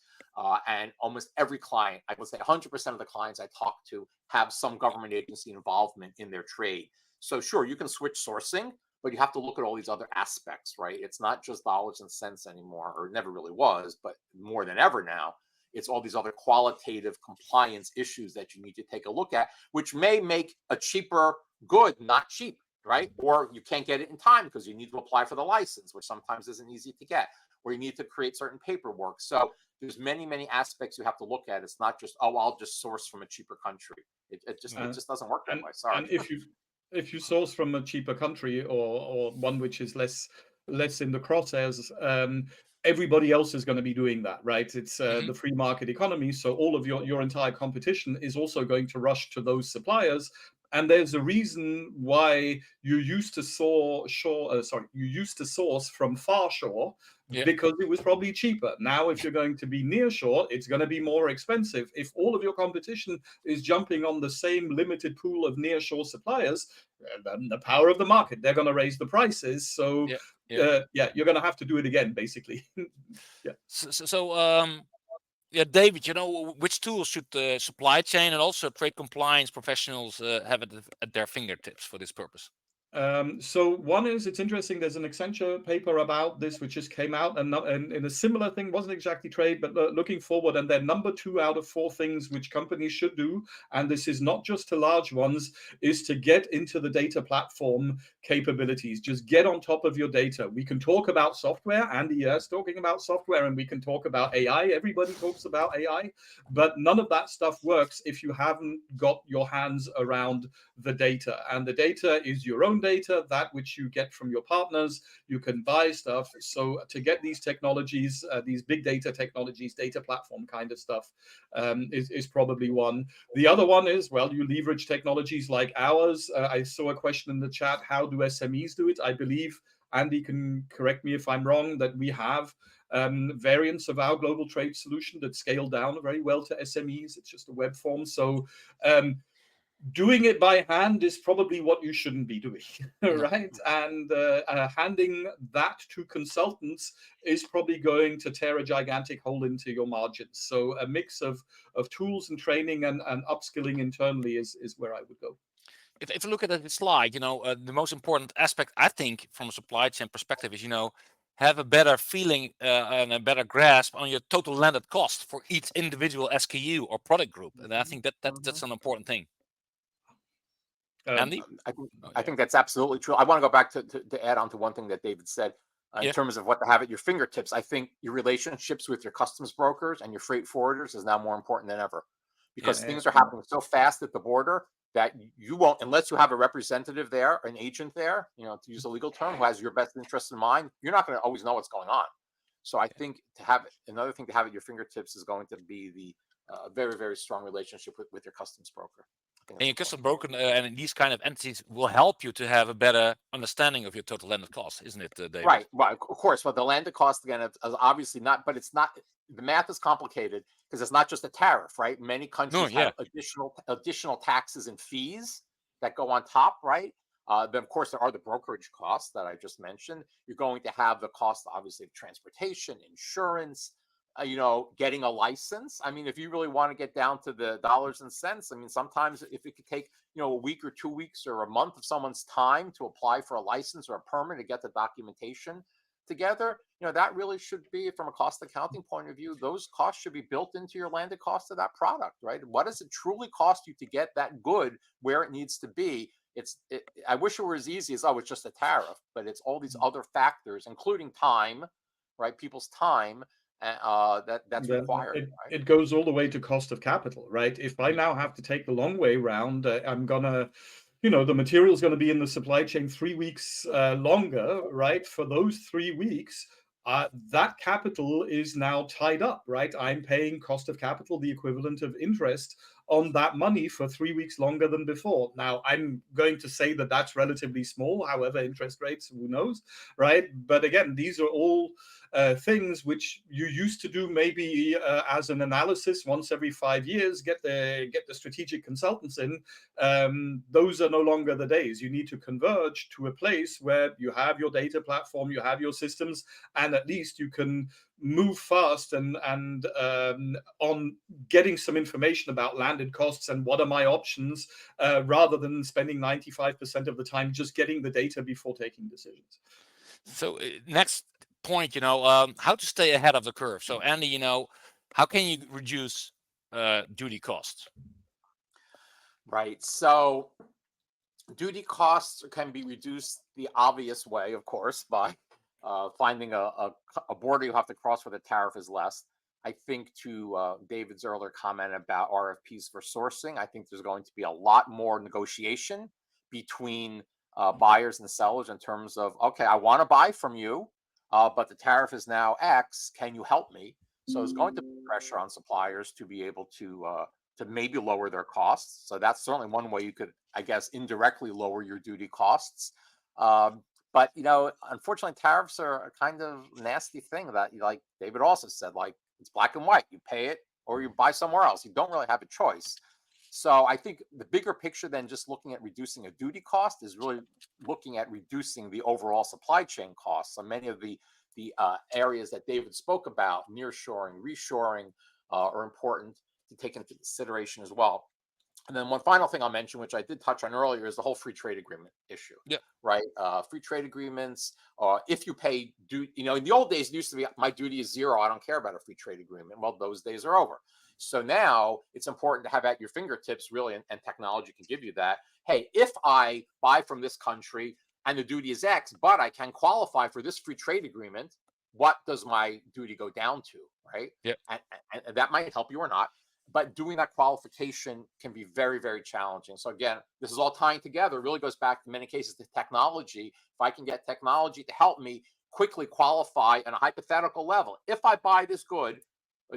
And almost every client, I would say 100% of the clients I talk to have some government agency involvement in their trade. So sure, you can switch sourcing, but you have to look at all these other aspects, right? It's not just dollars and cents anymore, or it never really was, but more than ever now, it's all these other qualitative compliance issues that you need to take a look at, which may make a cheaper good not cheap, right? Or you can't get it in time because you need to apply for the license, which sometimes isn't easy to get, or you need to create certain paperwork. So there's many aspects you have to look at. It's not just, oh, I'll just source from a cheaper country. It just doesn't work that way. Sorry. And if you source from a cheaper country or one which is less in the crosshairs, everybody else is going to be doing that, right? It's the free market economy, so all of your entire competition is also going to rush to those suppliers. And there's a reason why you used to source from far shore, because it was probably cheaper. Now, if you're going to be near shore, it's going to be more expensive. If all of your competition is jumping on the same limited pool of near shore suppliers, then the power of the market, they're going to raise the prices. So you're going to have to do it again, basically. David, which tools should the supply chain and also trade compliance professionals have at their fingertips for this purpose? So one is, it's interesting, there's an Accenture paper about this which just came out, and in a similar thing, wasn't exactly trade, but looking forward, and their number 2 out of 4 things which companies should do, and this is not just to large ones, is to get into the data platform capabilities. Just get on top of your data. We can talk about software, Andy is talking about software, and we can talk about AI. Everybody talks about AI, but none of that stuff works if you haven't got your hands around the data, and the data is your own data, that which you get from your partners. You can buy stuff. So to get these technologies, these big data technologies, data platform kind of stuff, is probably one. The other one is, well, you leverage technologies like ours. I saw a question in the chat, how do SMEs do it? I believe, Andy can correct me if I'm wrong, that we have variants of our global trade solution that scale down very well to SMEs. It's just a web form. So doing it by hand is probably what you shouldn't be doing, right? And handing that to consultants is probably going to tear a gigantic hole into your margins. So a mix of tools and training and upskilling internally is where I would go. If you look at the slide, the most important aspect, I think, from a supply chain perspective is, have a better feeling and a better grasp on your total landed cost for each individual SKU or product group. And I think that's an important thing. Andy? I think that's absolutely true. I want to go back to add on to one thing that David said in terms of what to have at your fingertips. I think your relationships with your customs brokers and your freight forwarders is now more important than ever, because things are happening so fast at the border that you won't, unless you have a representative there, an agent there, to use a legal term, who has your best interest in mind, you're not going to always know what's going on. So I think another thing to have at your fingertips is going to be the very, very strong relationship with your customs broker. And your customs broker and these kind of entities will help you to have a better understanding of your total landed cost, isn't it, David? Right, of course. Well, the landed cost, again, is obviously not, but it's not, the math is complicated because it's not just a tariff, right? Many countries have additional taxes and fees that go on top, right? Then, of course, there are the brokerage costs that I just mentioned. You're going to have the cost, obviously, of transportation, insurance, getting a license. I mean, if you really want to get down to the dollars and cents, I mean, sometimes if it could take, a week or 2 weeks or a month of someone's time to apply for a license or a permit to get the documentation together, that really should be, from a cost accounting point of view, those costs should be built into your landed cost of that product, right? What does it truly cost you to get that good where it needs to be? I wish it were as easy as, it's just a tariff, but it's all these other factors, including time, right? People's time. That's required. It goes all the way to cost of capital, right? If I now have to take the long way round, I'm gonna, the material's going to be in the supply chain 3 weeks longer, right? For those 3 weeks, that capital is now tied up, right? I'm paying cost of capital, the equivalent of interest on that money for 3 weeks longer than before. Now, I'm going to say that that's relatively small. However, interest rates, who knows, right? But again, these are all things which you used to do maybe as an analysis once every 5 years, get the strategic consultants in. Those are no longer the days. You need to converge to a place where you have your data platform, you have your systems, and at least you can move fast and on getting some information about landed costs and what are my options, rather than spending 95% of the time just getting the data before taking decisions. So next point, how to stay ahead of the curve. So Andy, how can you reduce duty costs? Right. So duty costs can be reduced the obvious way, of course, by finding a border you have to cross where the tariff is less. I think to David's earlier comment about RFPs for sourcing, I think there's going to be a lot more negotiation between buyers and sellers in terms of, okay, I want to buy from you, but the tariff is now X. Can you help me? So there's going to be pressure on suppliers to be able to maybe lower their costs. So that's certainly one way you could, I guess, indirectly lower your duty costs. But unfortunately, tariffs are a kind of nasty thing that, like David also said, like it's black and white. You pay it or you buy somewhere else. You don't really have a choice. So I think the bigger picture than just looking at reducing a duty cost is really looking at reducing the overall supply chain costs. So many of the areas that David spoke about, nearshoring, reshoring, are important to take into consideration as well. And then one final thing I'll mention, which I did touch on earlier, is the whole free trade agreement issue. Yeah. Right. Free trade agreements. If you pay duty, in the old days, it used to be my duty is zero. I don't care about a free trade agreement. Well, those days are over. So now it's important to have at your fingertips, really, and technology can give you that. Hey, if I buy from this country and the duty is X, but I can qualify for this free trade agreement, what does my duty go down to? Right. Yeah. And that might help you or not. But doing that qualification can be very, very challenging. So again, this is all tying together. It really goes back in many cases to technology. If I can get technology to help me quickly qualify on a hypothetical level, if I buy this good,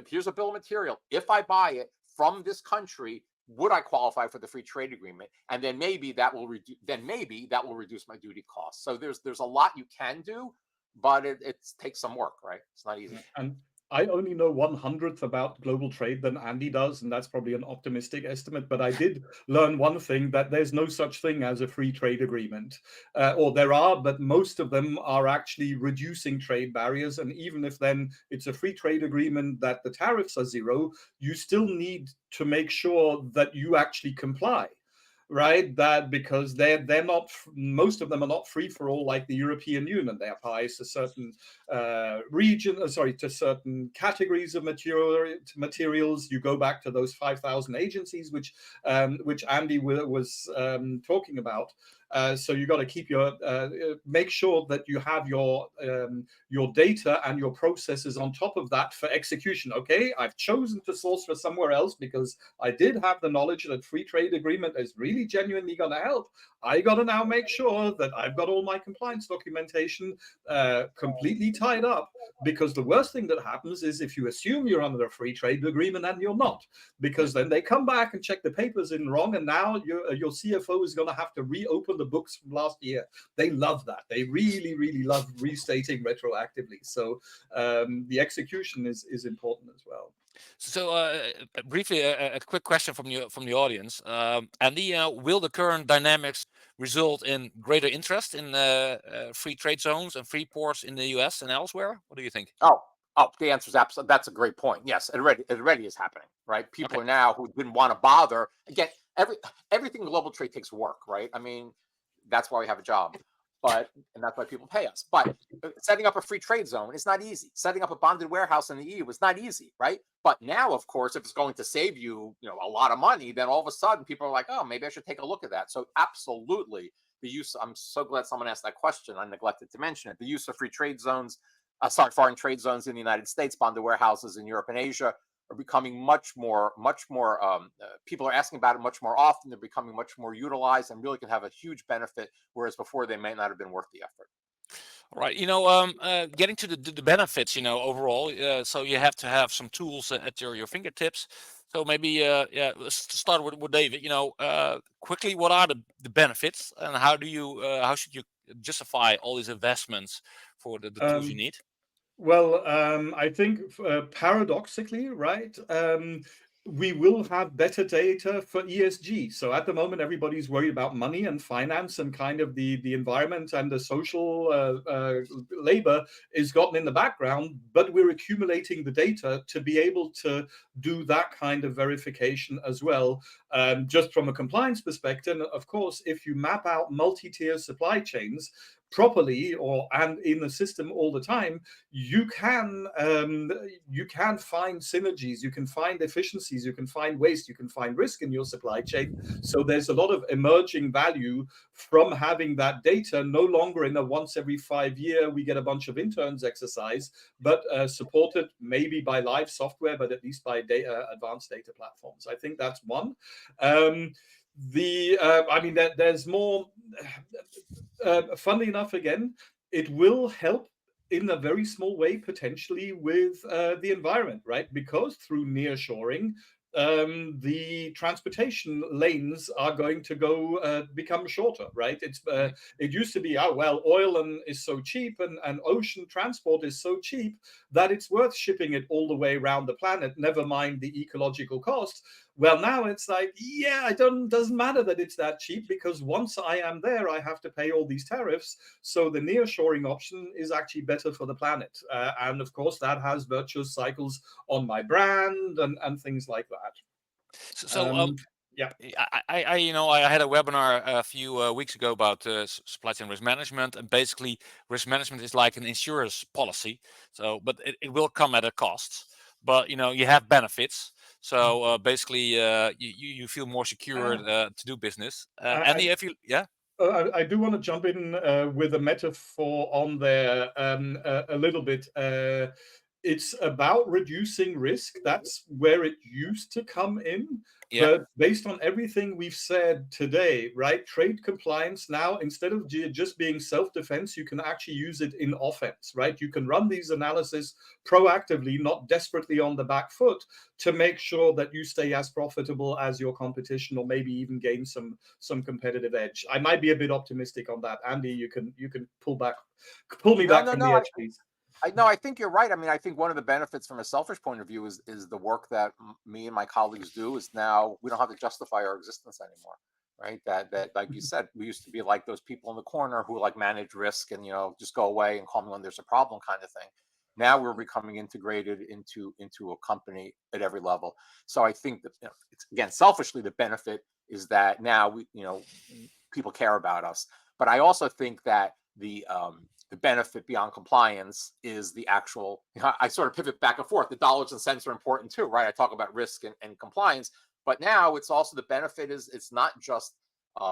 here's a bill of material. If I buy it from this country, would I qualify for the free trade agreement? And then maybe that will reduce my duty costs. So there's a lot you can do, but it takes some work, right? It's not easy. And I only know 1/100th about global trade than Andy does, and that's probably an optimistic estimate. But I did learn one thing, that there's no such thing as a free trade agreement. Or there are, but most of them are actually reducing trade barriers. And even if then it's a free trade agreement that the tariffs are zero, you still need to make sure that you actually comply. Right, that because they're not, most of them are not free for all like the European Union. They apply to certain to certain categories of materials. You go back to those 5,000 agencies which Andy was talking about. So you got to keep your make sure that you have your data and your processes on top of that for execution. Okay, I've chosen to source for somewhere else because I did have the knowledge that free trade agreement is really genuinely going to help. I got to now make sure that I've got all my compliance documentation completely tied up, because the worst thing that happens is if you assume you're under a free trade agreement and you're not, because then they come back and check the papers in wrong, and now your CFO is going to have to reopen the books from last year. They love that. They really, really love restating retroactively. So the execution is important as well. So briefly, a quick question from the audience. Andy, will the current dynamics result in greater interest in free trade zones and free ports in the US and elsewhere? What do you think? Oh, the answer is absolutely. That's a great point. Yes, it already is happening, right? People are now who didn't want to bother. Again, everything in global trade takes work, right? I mean, that's why we have a job, and that's why people pay us. But setting up a free trade zone is not easy. Setting up a bonded warehouse in the EU is not easy, right? But now, of course, if it's going to save you, a lot of money, then all of a sudden people are like, oh, maybe I should take a look at that. So absolutely, the use. I'm so glad someone asked that question. I neglected to mention it. The use of free trade zones. Foreign trade zones in the United States, bonded warehouses in Europe and Asia are becoming much more. People are asking about it much more often. They're becoming much more utilized and really can have a huge benefit, whereas before they may not have been worth the effort. All right, getting to the benefits, overall. So you have to have some tools at your fingertips. So maybe, let's start with David. Quickly, what are the benefits, and how should you justify all these investments for the tools you need? Well, I think paradoxically, right, we will have better data for ESG. So at the moment, everybody's worried about money and finance and kind of the environment, and the social labor is gotten in the background, but we're accumulating the data to be able to do that kind of verification as well. Just from a compliance perspective, of course, if you map out multi-tier supply chains properly and in the system all the time, you can find synergies, you can find efficiencies, you can find waste, you can find risk in your supply chain. So there's a lot of emerging value from having that data, no longer in a once every 5 year we get a bunch of interns exercise, but supported maybe by live software, but at least by advanced data platforms. I think that's one. I mean, there's more. Funnily enough, again, it will help in a very small way potentially with the environment, right? Because through nearshoring, the transportation lanes are going to become shorter, right? It used to be, oh well, oil is so cheap, and ocean transport is so cheap that it's worth shipping it all the way around the planet, never mind the ecological cost. Well, now it's like, yeah, doesn't matter that it's that cheap, because once I am there, I have to pay all these tariffs. So the nearshoring option is actually better for the planet. And of course, that has virtuous cycles on my brand and things like that. Yeah. I had a webinar a few weeks ago about supply chain risk management, and basically risk management is like an insurance policy. So, but it will come at a cost. But you have benefits. So basically, you feel more secure to do business. Andy, I do want to jump in with a metaphor on there a little bit. It's about reducing risk. That's where it used to come in. Yeah. But based on everything we've said today, right? Trade compliance now, instead of just being self-defense, you can actually use it in offense, right? You can run these analyses proactively, not desperately on the back foot, to make sure that you stay as profitable as your competition, or maybe even gain some competitive edge. I might be a bit optimistic on that. Andy, you can pull me back from the edge, please. I think you're right. I mean, I think one of the benefits from a selfish point of view is the work that me and my colleagues do is now we don't have to justify our existence anymore, right? That like you said, we used to be like those people in the corner who like manage risk and just go away and call me when there's a problem kind of thing. Now we're becoming integrated into a company at every level. So I think that it's, again, selfishly, the benefit is that now people care about us. But I also think that the benefit beyond compliance is the actual, I sort of pivot back and forth. The dollars and cents are important too, right? I talk about risk and compliance, but now it's also the benefit is it's not just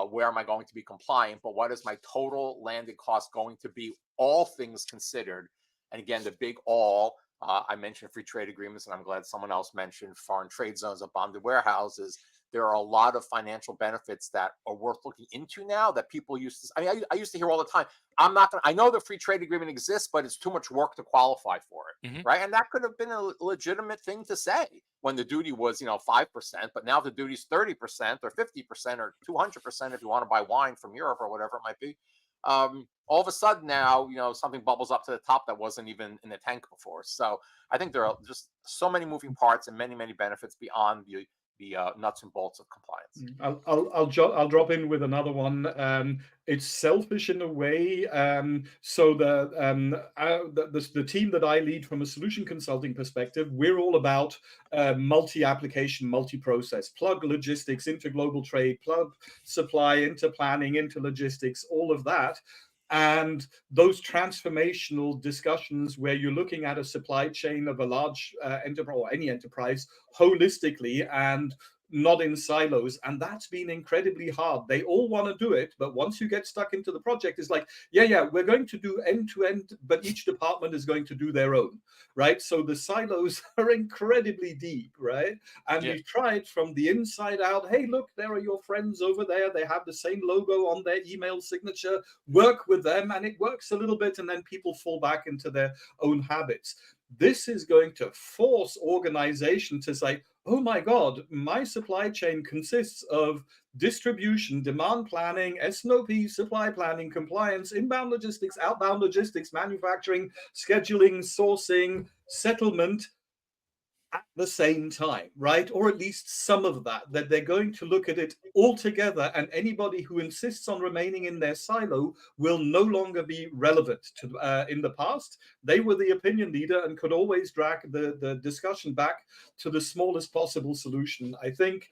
where am I going to be compliant, but what is my total landed cost going to be, all things considered. And again, the big all, I mentioned free trade agreements, and I'm glad someone else mentioned foreign trade zones of bonded warehouses. There are a lot of financial benefits that are worth looking into now that people used to, I used to hear all the time, I know the free trade agreement exists, but it's too much work to qualify for it, right? And that could have been a legitimate thing to say when the duty was, 5%, but now the duty's 30% or 50% or 200% if you want to buy wine from Europe or whatever it might be. All of a sudden now, something bubbles up to the top that wasn't even in the tank before. So I think there are just so many moving parts and many, many benefits beyond the nuts and bolts of compliance. I'll drop in with another one. It's selfish in a way. So the team that I lead from a solution consulting perspective, we're all about multi-application, multi-process, plug logistics into global trade, plug supply into planning, into logistics, all of that. And those transformational discussions where you're looking at a supply chain of a large enterprise or any enterprise holistically and not in silos. And that's been incredibly hard. They all want to do it, but once you get stuck into the project, it's like, yeah, we're going to do end to end, but each department is going to do their own, right? So the silos are incredibly deep, right? And we've tried from the inside out, hey, look, there are your friends over there. They have the same logo on their email signature. Work with them, and it works a little bit, and then people fall back into their own habits. This is going to force organization to say, oh my God, my supply chain consists of distribution, demand planning, S&OP, supply planning, compliance, inbound logistics, outbound logistics, manufacturing, scheduling, sourcing, settlement at the same time, right? Or at least some of that they're going to look at it all together, and anybody who insists on remaining in their silo will no longer be relevant to in the past. They were the opinion leader and could always drag the discussion back to the smallest possible solution. I think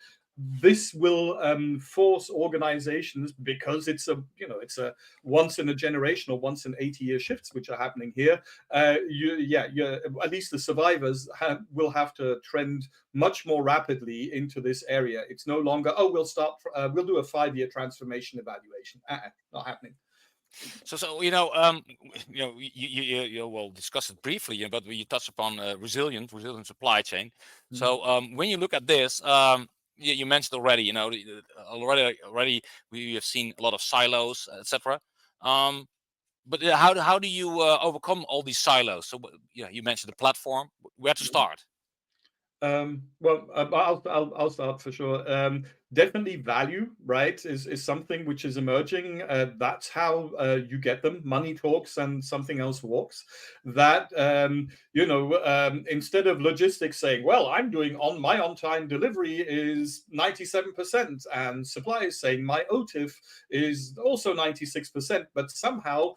this will force organizations, because it's a once in a generation or once in 80-year shifts which are happening here. At least the survivors will have to trend much more rapidly into this area. It's no longer, oh, we'll do a 5-year transformation evaluation. Not happening. So you will discuss it briefly, but you touch upon resilient supply chain. So when you look at this, you mentioned already, already we have seen a lot of silos, etc. But how do you overcome all these silos? So you mentioned the platform. Where to start? I'll start for sure. Definitely value, right, is something which is emerging. That's how you get them. Money talks and something else walks. That instead of logistics saying, well, I'm doing my on-time delivery is 97%, and suppliers saying my OTIF is also 96%, but somehow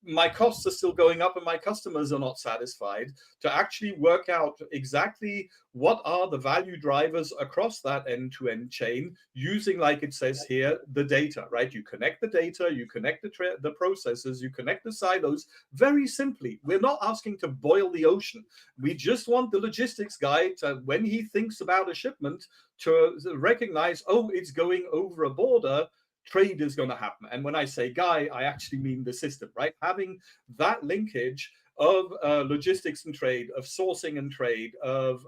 my costs are still going up and my customers are not satisfied, to actually work out exactly what are the value drivers across that end-to-end chain, using, like it says here, the data, right? You connect the data, you connect the processes, you connect the silos. Very simply, we're not asking to boil the ocean. We just want the logistics guy to, when he thinks about a shipment, to recognize, oh, it's going over a border, trade is going to happen. And when I say guy, I actually mean the system, right? Having that linkage of logistics and trade, of sourcing and trade, of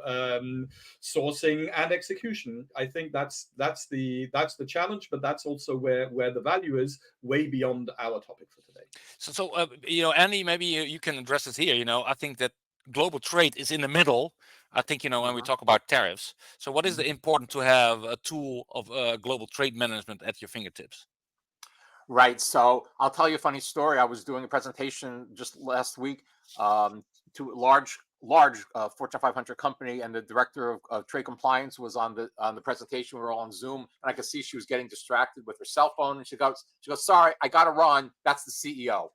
sourcing and execution. I think that's the challenge, but that's also where the value is, way beyond our topic for today. So Andy, maybe you can address it here. I think that global trade is in the middle. I think when we talk about tariffs. So what is the important to have a tool of global trade management at your fingertips? Right. So I'll tell you a funny story. I was doing a presentation just last week to a large Fortune 500 company, and the director of trade compliance was on the presentation. We were all on Zoom, and I could see she was getting distracted with her cell phone. And she goes, "Sorry, I got to run. That's the CEO."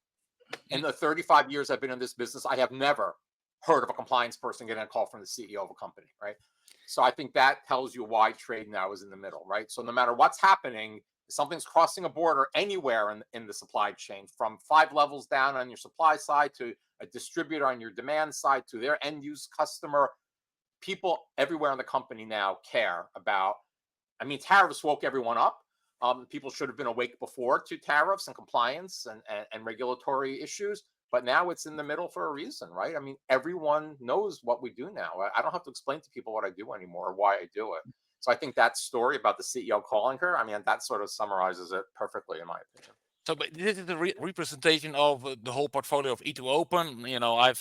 In the 35 years I've been in this business, I have never heard of a compliance person getting a call from the CEO of a company, right? So I think that tells you why trade now is in the middle, right? So no matter what's happening, if something's crossing a border anywhere in the supply chain, from 5 levels down on your supply side to a distributor on your demand side to their end use customer, people everywhere in the company now care about. I mean, tariffs woke everyone up. People should have been awake before to tariffs and compliance and regulatory issues, but now it's in the middle for a reason, right? I mean, everyone knows what we do now. I don't have to explain to people what I do anymore or why I do it. So I think that story about the CEO calling her, I mean, that sort of summarizes it perfectly, in my opinion. So, but this is the representation of the whole portfolio of e2open. I've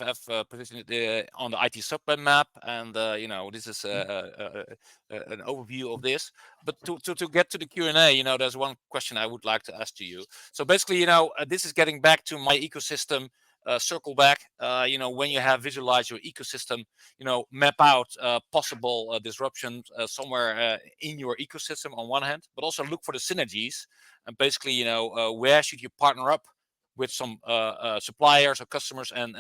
positioned it on the IT subweb map, and this is an overview of this. But to get to the Q&A, there's one question I would like to ask to you. So basically, this is getting back to my ecosystem. Circle back, when you have visualized your ecosystem, map out possible disruptions somewhere in your ecosystem on one hand, but also look for the synergies. And basically, where should you partner up with some suppliers or customers and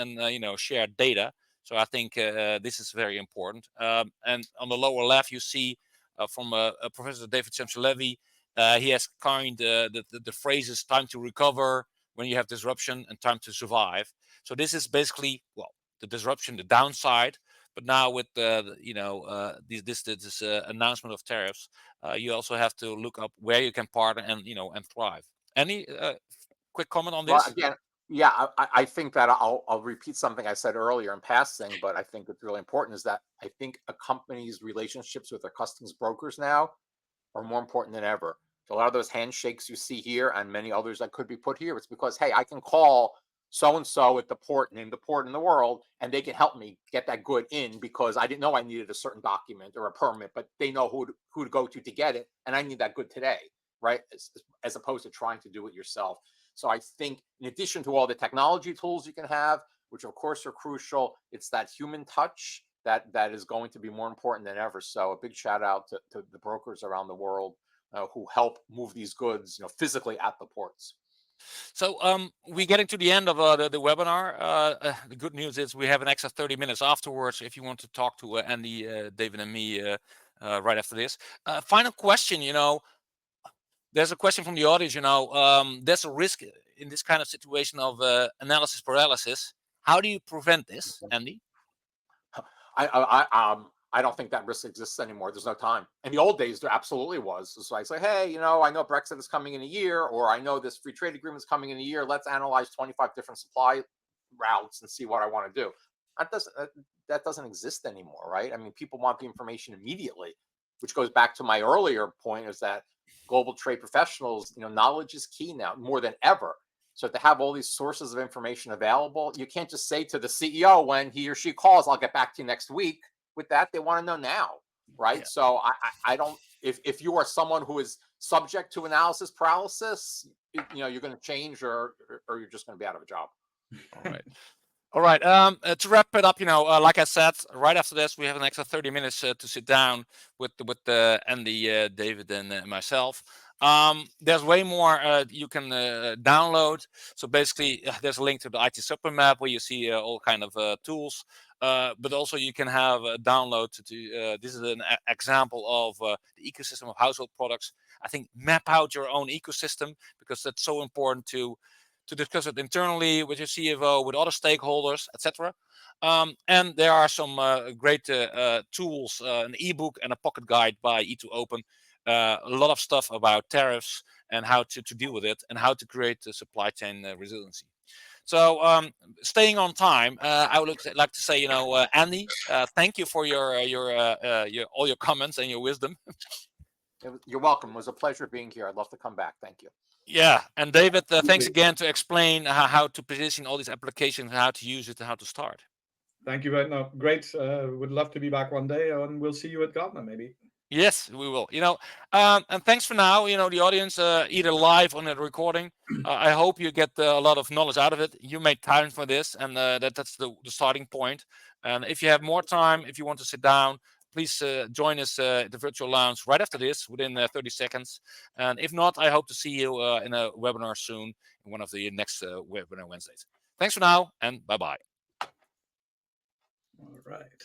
share data. So I think this is very important. And on the lower left, you see from Professor David Strauss, he has coined the phrases "time to recover," when you have disruption, and "time to survive." So this is basically, the disruption, the downside. But now with this announcement of tariffs, you also have to look up where you can partner and thrive. Any quick comment on this? Well, again, yeah, I think that I'll repeat something I said earlier in passing, but I think it's really important, is that I think a company's relationships with their customs brokers now are more important than ever. So a lot of those handshakes you see here and many others that could be put here, it's because, hey, I can call so-and-so at the port, name the port in the world, and they can help me get that good in because I didn't know I needed a certain document or a permit, but they know who to go to get it, and I need that good today, right? As opposed to trying to do it yourself. So I think in addition to all the technology tools you can have, which of course are crucial, it's that human touch that is going to be more important than ever. So a big shout out to the brokers around the world who help move these goods, physically at the ports. So we're getting to the end of the webinar. The good news is we have an extra 30 minutes afterwards if you want to talk to Andy, David, and me right after this. Final question, there's a question from the audience, there's a risk in this kind of situation of analysis paralysis. How do you prevent this, Andy? I don't think that risk exists anymore. There's no time. In the old days, there absolutely was. So I say, hey, I know Brexit is coming in a year, or I know this free trade agreement is coming in a year. Let's analyze 25 different supply routes and see what I want to do. That doesn't exist anymore, right? I mean, people want the information immediately, which goes back to my earlier point, is that global trade professionals, knowledge is key now more than ever. So to have all these sources of information available, you can't just say to the CEO when he or she calls, I'll get back to you next week. With that, they want to know now, right? Yeah. So I don't, if you are someone who is subject to analysis paralysis, you're going to change or you're just going to be out of a job. All right. To wrap it up, like I said, right after this, we have an extra 30 minutes to sit down with Andy, David, and myself. There's way more you can download. So basically, there's a link to the IT super map where you see all kind of tools. But also you can have a download to this is an example of the ecosystem of household products. I think map out your own ecosystem because that's so important to discuss it internally with your CFO, with other stakeholders, etc. And there are some great tools, an ebook and a pocket guide by e2open. A lot of stuff about tariffs and how to deal with it and how to create supply chain resiliency. So staying on time, I would like to say, Andy, thank you for your all your comments and your wisdom. You're welcome. It was a pleasure being here. I'd love to come back. Thank you. Yeah, and David, thanks again to explain how to position all these applications, how to use it, and how to start. Thank you very much. Great. Would love to be back one day, and we'll see you at Gartner maybe. Yes, we will. And thanks for now. The audience, either live or the recording. I hope you get a lot of knowledge out of it. You made time for this, and that's the starting point. And if you have more time, if you want to sit down, please join us at the virtual lounge right after this, within 30 seconds. And if not, I hope to see you in a webinar soon, in one of the next webinar Wednesdays. Thanks for now, and bye-bye. All right.